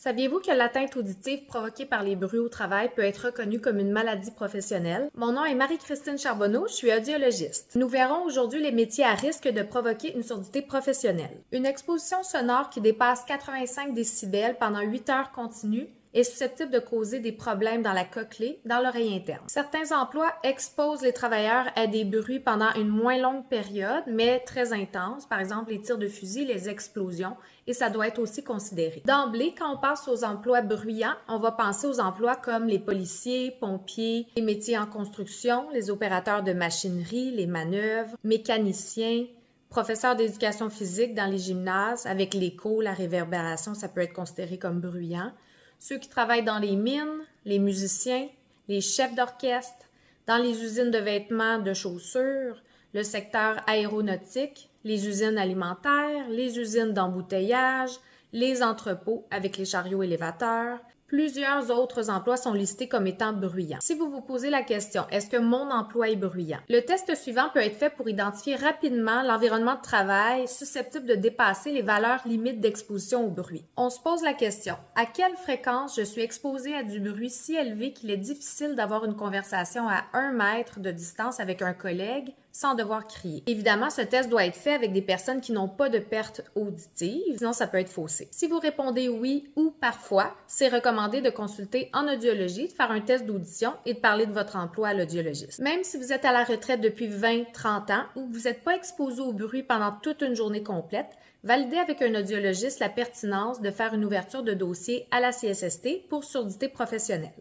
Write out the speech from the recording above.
Saviez-vous que l'atteinte auditive provoquée par les bruits au travail peut être reconnue comme une maladie professionnelle? Mon nom est Marie-Christine Charbonneau, je suis audiologiste. Nous verrons aujourd'hui les métiers à risque de provoquer une surdité professionnelle. Une exposition sonore qui dépasse 85 décibels pendant 8 heures continues est susceptible de causer des problèmes dans la cochlée, dans l'oreille interne. Certains emplois exposent les travailleurs à des bruits pendant une moins longue période, mais très intense, par exemple les tirs de fusil, les explosions, et ça doit être aussi considéré. D'emblée, quand on passe aux emplois bruyants, on va penser aux emplois comme les policiers, pompiers, les métiers en construction, les opérateurs de machinerie, les manœuvres, mécaniciens, professeurs d'éducation physique dans les gymnases, avec l'écho, la réverbération, ça peut être considéré comme bruyant. Ceux qui travaillent dans les mines, les musiciens, les chefs d'orchestre, dans les usines de vêtements, de chaussures, le secteur aéronautique, les usines alimentaires, les usines d'embouteillage, les entrepôts avec les chariots élévateurs. Plusieurs autres emplois sont listés comme étant bruyants. Si vous vous posez la question, est-ce que mon emploi est bruyant? Le test suivant peut être fait pour identifier rapidement l'environnement de travail susceptible de dépasser les valeurs limites d'exposition au bruit. On se pose la question, à quelle fréquence je suis exposé à du bruit si élevé qu'il est difficile d'avoir une conversation à 1 mètre de distance avec un collègue sans devoir crier. Évidemment, ce test doit être fait avec des personnes qui n'ont pas de perte auditive, sinon ça peut être faussé. Si vous répondez oui ou parfois, c'est recommandé de consulter en audiologie, de faire un test d'audition et de parler de votre emploi à l'audiologiste. Même si vous êtes à la retraite depuis 20-30 ans ou que vous n'êtes pas exposé au bruit pendant toute une journée complète, validez avec un audiologiste la pertinence de faire une ouverture de dossier à la CSST pour surdité professionnelle.